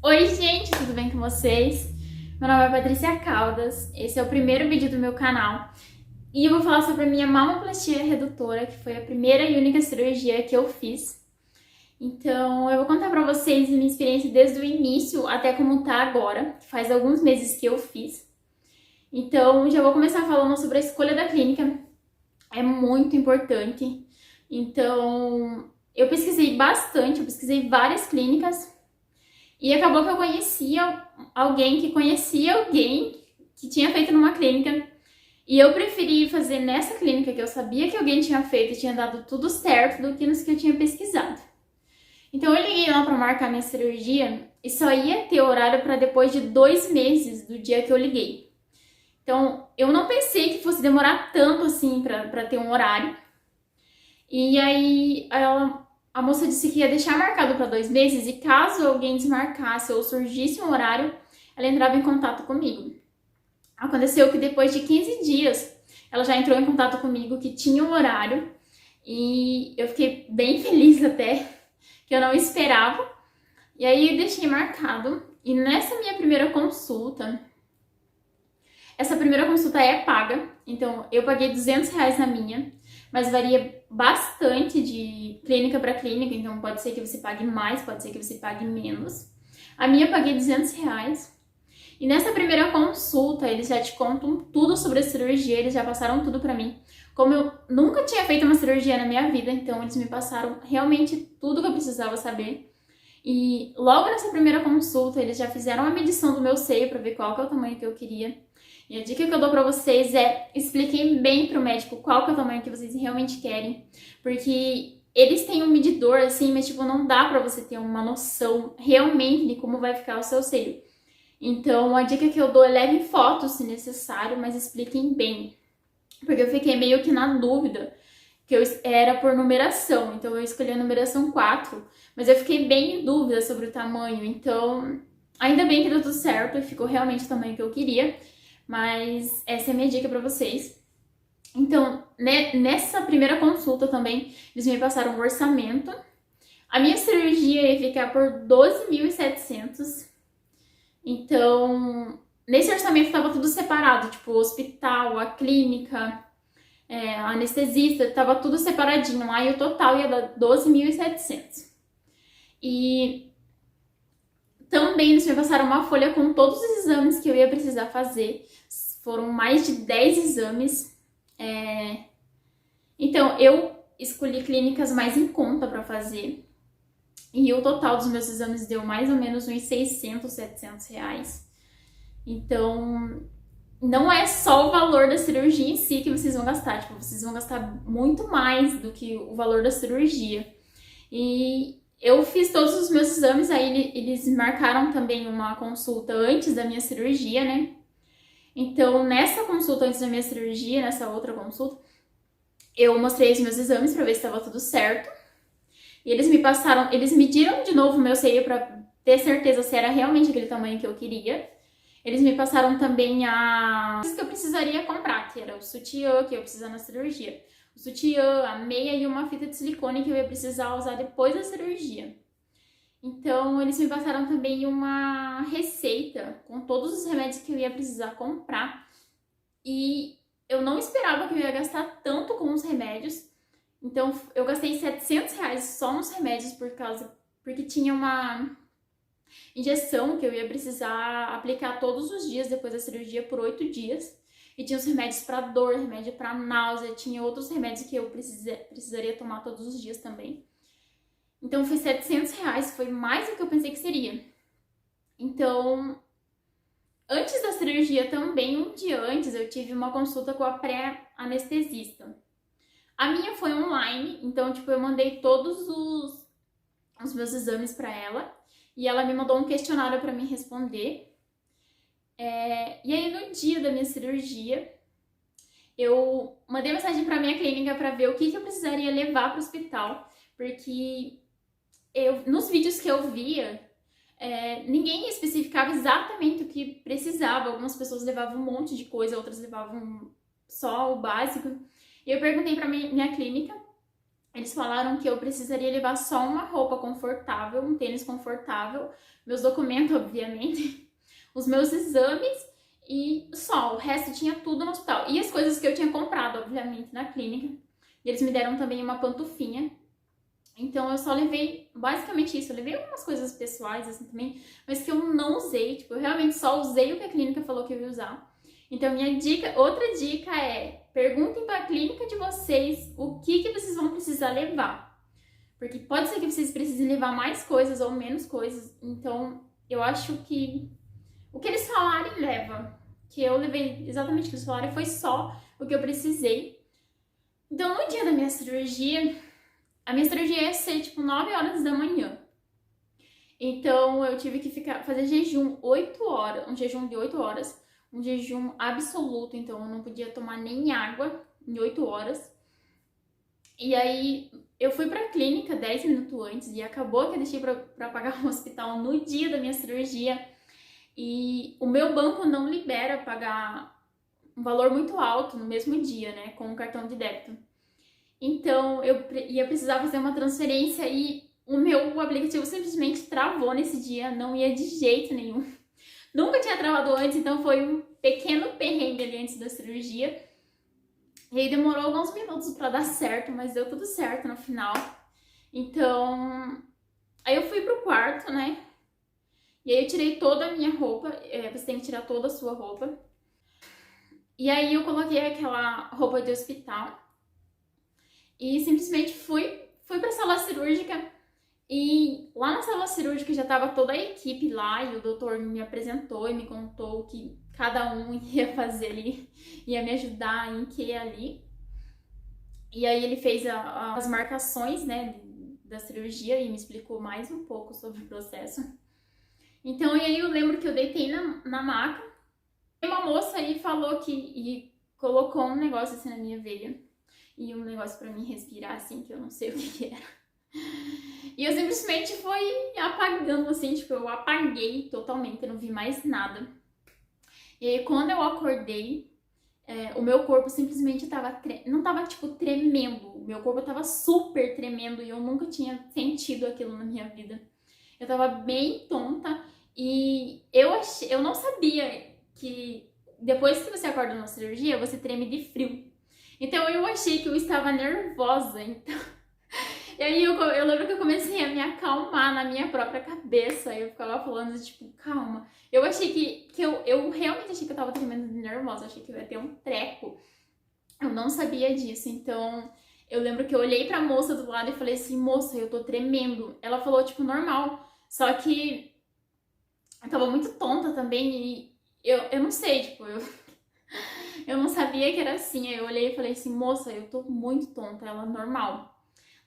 Oi, gente, tudo bem com vocês? Meu nome é Patrícia Caldas, esse é o primeiro vídeo do meu canal e eu vou falar sobre a minha mamoplastia redutora, que foi a primeira e única cirurgia que eu fiz. Então, eu vou contar pra vocês a minha experiência desde o início até como tá agora, que faz alguns meses que eu fiz. Então, já vou começar falando sobre a escolha da clínica, é muito importante. Então, eu pesquisei bastante, eu pesquisei várias clínicas. E acabou que eu conhecia alguém que conhecia alguém que tinha feito numa clínica. E eu preferi fazer nessa clínica que eu sabia que alguém tinha feito e tinha dado tudo certo do que nos que eu tinha pesquisado. Então eu liguei lá para marcar minha cirurgia e só ia ter horário para depois de 2 meses do dia que eu liguei. Então eu não pensei que fosse demorar tanto assim para ter um horário. E aí a moça disse que ia deixar marcado para 2 meses e caso alguém desmarcasse ou surgisse um horário, ela entrava em contato comigo. Aconteceu que depois de 15 dias, ela já entrou em contato comigo que tinha um horário e eu fiquei bem feliz até, que eu não esperava. E aí deixei marcado e nessa minha primeira consulta, essa primeira consulta é paga, então eu paguei R$ 200 na minha, mas varia bastante de clínica para clínica, então pode ser que você pague mais, pode ser que você pague menos. A minha eu paguei R$ 200 e nessa primeira consulta eles já te contam tudo sobre a cirurgia, eles já passaram tudo para mim. Como eu nunca tinha feito uma cirurgia na minha vida, então eles me passaram realmente tudo que eu precisava saber. E logo nessa primeira consulta eles já fizeram a medição do meu seio para ver qual que é o tamanho que eu queria. E a dica que eu dou pra vocês é expliquem bem pro médico qual que é o tamanho que vocês realmente querem, porque eles têm um medidor assim, mas tipo, não dá pra você ter uma noção realmente de como vai ficar o seu seio. Então, a dica que eu dou é levem fotos se necessário, mas expliquem bem. Porque eu fiquei meio que na dúvida, que eu era por numeração, então eu escolhi a numeração 4, mas eu fiquei bem em dúvida sobre o tamanho, então ainda bem que deu tudo certo e ficou realmente o tamanho que eu queria. Mas essa é a minha dica pra vocês. Então, nessa primeira consulta também, eles me passaram um orçamento. A minha cirurgia ia ficar por 12.700. Então, nesse orçamento estava tudo separado, tipo, o hospital, a clínica, a anestesista, estava tudo separadinho. Aí o total ia dar 12.700. E também eles me passaram uma folha com todos os exames que eu ia precisar fazer. Foram mais de 10 exames. Então, eu escolhi clínicas mais em conta para fazer. E o total dos meus exames deu mais ou menos uns 600, R$ 700. Então, não é só o valor da cirurgia em si que vocês vão gastar. Tipo, vocês vão gastar muito mais do que o valor da cirurgia. E eu fiz todos os meus exames, aí eles marcaram também uma consulta antes da minha cirurgia, né? Então, nessa consulta antes da minha cirurgia, nessa outra consulta, eu mostrei os meus exames pra ver se estava tudo certo. E eles me passaram, eles mediram de novo o meu seio pra ter certeza se era realmente aquele tamanho que eu queria. Eles me passaram também a coisas que eu precisaria comprar, que era o sutiã que eu ia precisar na cirurgia. O sutiã, a meia e uma fita de silicone que eu ia precisar usar depois da cirurgia. Então, eles me passaram também uma receita com todos os remédios que eu ia precisar comprar. E eu não esperava que eu ia gastar tanto com os remédios. Então, eu gastei R$ 700 só nos remédios porque tinha uma injeção que eu ia precisar aplicar todos os dias depois da cirurgia por 8 dias. E tinha os remédios para dor, remédio para náusea, tinha outros remédios que eu precisaria tomar todos os dias também. Então foi R$ 700, foi mais do que eu pensei que seria. Então, antes da cirurgia também, um dia antes, eu tive uma consulta com a pré-anestesista. A minha foi online, então tipo, eu mandei todos os meus exames para ela e ela me mandou um questionário para mim responder. E aí no dia da minha cirurgia, eu mandei mensagem para minha clínica para ver o que eu precisaria levar para o hospital, porque nos vídeos que eu via, ninguém especificava exatamente o que precisava. Algumas pessoas levavam um monte de coisa, outras levavam só o básico. E eu perguntei pra minha clínica Eles falaram que eu precisaria levar só uma roupa confortável, um tênis confortável, meus documentos, obviamente, os meus exames e só. O resto tinha tudo no hospital. E as coisas que eu tinha comprado, obviamente, na clínica. E eles me deram também uma pantufinha. Então eu só levei basicamente isso. Eu levei algumas coisas pessoais assim também, mas que eu não usei. Tipo, eu realmente só usei o que a clínica falou que eu ia usar. Então minha dica, outra dica é: perguntem para a clínica de vocês o que vocês vão precisar levar. Porque pode ser que vocês precisem levar mais coisas ou menos coisas. Então eu acho que o que eles falarem leva. Que eu levei exatamente o que eles falaram, foi só o que eu precisei. Então no dia da minha cirurgia, a minha cirurgia ia ser tipo 9 horas da manhã. Então eu tive que fazer jejum 8 horas, um jejum de 8 horas, um jejum absoluto, então eu não podia tomar nem água em 8 horas. E aí eu fui pra clínica 10 minutos antes e acabou que eu deixei pra pagar o hospital no dia da minha cirurgia. E o meu banco não libera pagar um valor muito alto no mesmo dia, né, com o cartão de débito. Então eu ia precisar fazer uma transferência e o meu aplicativo simplesmente travou nesse dia, não ia de jeito nenhum. Nunca tinha travado antes, então foi um pequeno perrengue ali antes da cirurgia. E aí demorou alguns minutos para dar certo, mas deu tudo certo no final. Então, aí eu fui pro quarto, né? E aí eu tirei toda a minha roupa, você tem que tirar toda a sua roupa. E aí eu coloquei aquela roupa de hospital e simplesmente fui pra sala cirúrgica. E lá na sala cirúrgica já tava toda a equipe lá e o doutor me apresentou e me contou o que cada um ia fazer ali, ia me ajudar em que ali. E aí ele fez as marcações, né, da cirurgia e me explicou mais um pouco sobre o processo. Então, e aí eu lembro que eu deitei na maca e uma moça aí falou e colocou um negócio assim na minha veia e um negócio pra mim respirar assim, que eu não sei o que era. E eu simplesmente fui apagando, assim, tipo, eu apaguei totalmente, eu não vi mais nada. E aí, quando eu acordei, o meu corpo simplesmente não tava, tipo, tremendo. O meu corpo tava super tremendo e eu nunca tinha sentido aquilo na minha vida. Eu tava bem tonta e eu não sabia que depois que você acorda numa cirurgia, você treme de frio. Então eu achei que eu estava nervosa, então... E aí eu lembro que eu comecei a me acalmar na minha própria cabeça. Eu ficava falando, tipo, calma. Eu achei que eu realmente achei que eu tava tremendo de nervosa. Eu achei que eu ia ter um treco. Eu não sabia disso. Então, eu lembro que eu olhei pra moça do lado e falei assim, moça, eu tô tremendo. Ela falou, tipo, normal. Só que eu tava muito tonta também e eu não sei, tipo, eu não sabia que era assim. Aí eu olhei e falei assim, moça, eu tô muito tonta. Ela, normal.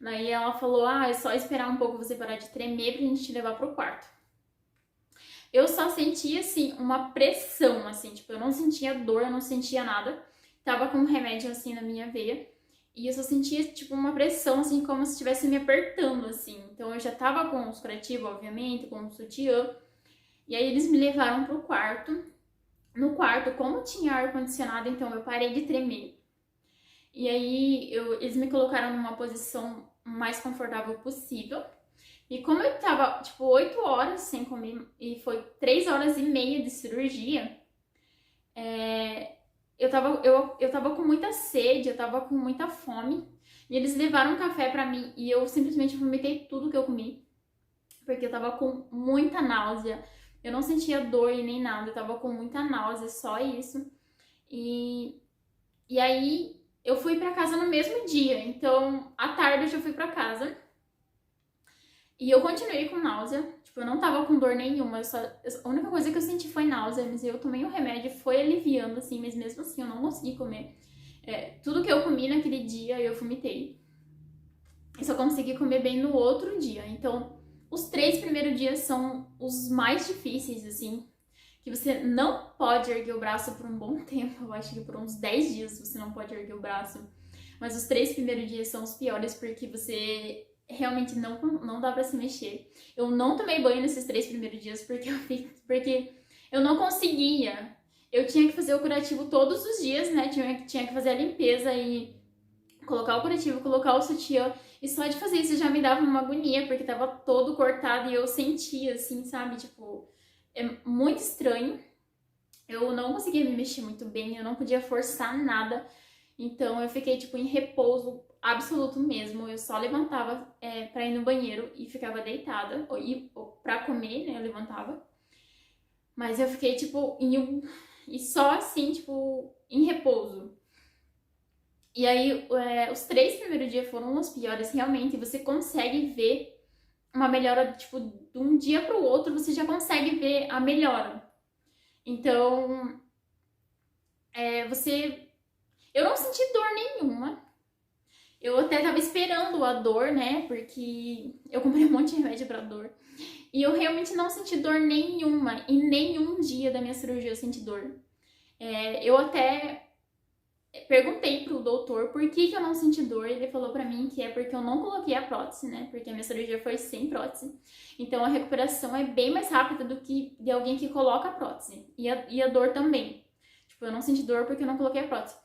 Daí ela falou, é só esperar um pouco você parar de tremer pra gente te levar pro quarto. Eu só sentia, assim, uma pressão, assim, tipo, eu não sentia dor, eu não sentia nada. Tava com um remédio, assim, na minha veia. E eu só sentia, tipo, uma pressão, assim, como se estivesse me apertando, assim. Então eu já tava com os curativos, obviamente, com o sutiã. E aí eles me levaram pro quarto. No quarto, como tinha ar-condicionado, então eu parei de tremer. E aí eles me colocaram numa posição mais confortável possível. E como eu tava, tipo, 8 horas sem comer e foi 3 horas e meia de cirurgia, eu tava com muita sede, eu tava com muita fome. E eles levaram um café pra mim e eu simplesmente vomitei tudo que eu comi. Porque eu tava com muita náusea. Eu não sentia dor e nem nada, eu tava com muita náusea, só isso. E aí eu fui pra casa no mesmo dia, então à tarde eu já fui pra casa. E eu continuei com náusea, tipo, eu não tava com dor nenhuma, a única coisa que eu senti foi náusea, mas eu tomei o remédio, foi aliviando, assim, mas mesmo assim eu não consegui comer. Tudo que eu comi naquele dia eu vomitei. Eu só consegui comer bem no outro dia, então os 3 primeiros dias são os mais difíceis, assim, que você não pode erguer o braço por um bom tempo. Eu acho que por uns 10 dias você não pode erguer o braço. Mas os 3 primeiros dias são os piores porque você realmente não dá pra se mexer. Eu não tomei banho nesses 3 primeiros dias porque eu não conseguia. Eu tinha que fazer o curativo todos os dias, né? Tinha que fazer a limpeza e colocar o curativo, colocar o sutiã E só de fazer isso já me dava uma agonia, porque tava todo cortado e eu sentia, assim, sabe? Tipo, é muito estranho. Eu não conseguia me mexer muito bem, eu não podia forçar nada. Então eu fiquei, tipo, em repouso absoluto mesmo. Eu só levantava pra ir no banheiro e ficava deitada. Ou pra comer, né, eu levantava. Mas eu fiquei, tipo, e só assim, tipo, em repouso. E aí, os 3 primeiros dias foram os piores, realmente. Você consegue ver uma melhora, tipo, de um dia pro outro, você já consegue ver a melhora. Então, eu não senti dor nenhuma. Eu até tava esperando a dor, né? Porque eu comprei um monte de remédio pra dor. E eu realmente não senti dor nenhuma. Em nenhum dia da minha cirurgia eu senti dor. Eu até perguntei pro doutor por que eu não senti dor. Ele falou pra mim que é porque eu não coloquei a prótese, né? Porque a minha cirurgia foi sem prótese. Então a recuperação é bem mais rápida do que de alguém que coloca a prótese. E a dor também. Tipo, eu não senti dor porque eu não coloquei a prótese.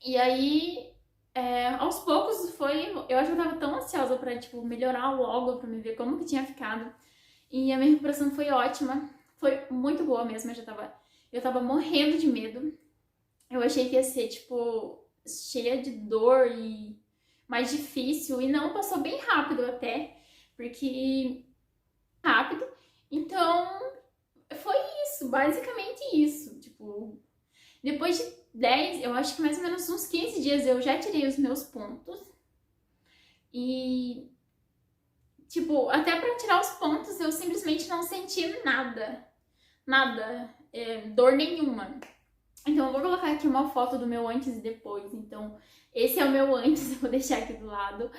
E aí, aos poucos foi. Eu acho que eu tava tão ansiosa pra, tipo, melhorar logo, pra me ver como que tinha ficado. E a minha recuperação foi ótima. Foi muito boa mesmo. Eu tava morrendo de medo. Eu achei que ia ser, tipo, cheia de dor e mais difícil. E não, passou bem rápido até. Porque. Rápido. Então, foi isso. Basicamente isso. Tipo, depois de 10, eu acho que mais ou menos uns 15 dias eu já tirei os meus pontos. E, tipo, até pra tirar os pontos eu simplesmente não senti nada. Nada. Dor nenhuma. Então eu vou colocar aqui uma foto do meu antes e depois. Então, esse é o meu antes, eu vou deixar aqui do lado.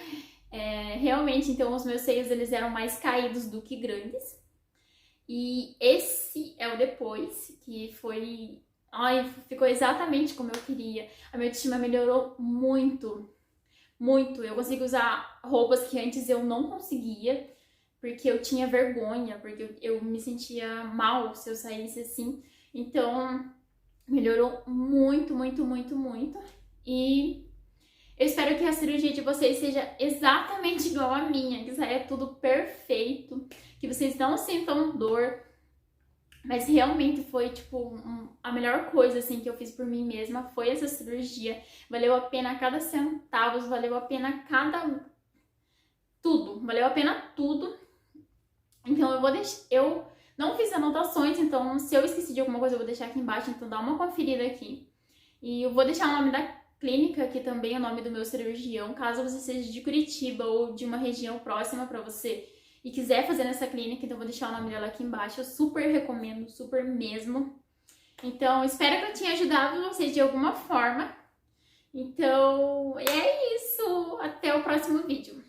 Realmente, então, os meus seios eles eram mais caídos do que grandes. E esse é o depois, que foi... Ai, ficou exatamente como eu queria. A minha autoestima melhorou muito, muito. Eu consigo usar roupas que antes eu não conseguia, porque eu tinha vergonha, porque eu me sentia mal se eu saísse assim. Então, melhorou muito, muito, muito, muito. E eu espero que a cirurgia de vocês seja exatamente igual à minha, que saia tudo perfeito, que vocês não sintam dor. Mas realmente foi, tipo, a melhor coisa, assim, que eu fiz por mim mesma foi essa cirurgia. Valeu a pena cada centavo, valeu a pena tudo. Valeu a pena tudo. Então eu não fiz anotações, então se eu esqueci de alguma coisa eu vou deixar aqui embaixo, então dá uma conferida aqui. E eu vou deixar o nome da clínica aqui também, o nome do meu cirurgião, caso você seja de Curitiba ou de uma região próxima pra você e quiser fazer nessa clínica, então eu vou deixar o nome dela aqui embaixo. Eu super recomendo, super mesmo. Então, espero que eu tenha ajudado vocês de alguma forma. Então, é isso. Até o próximo vídeo.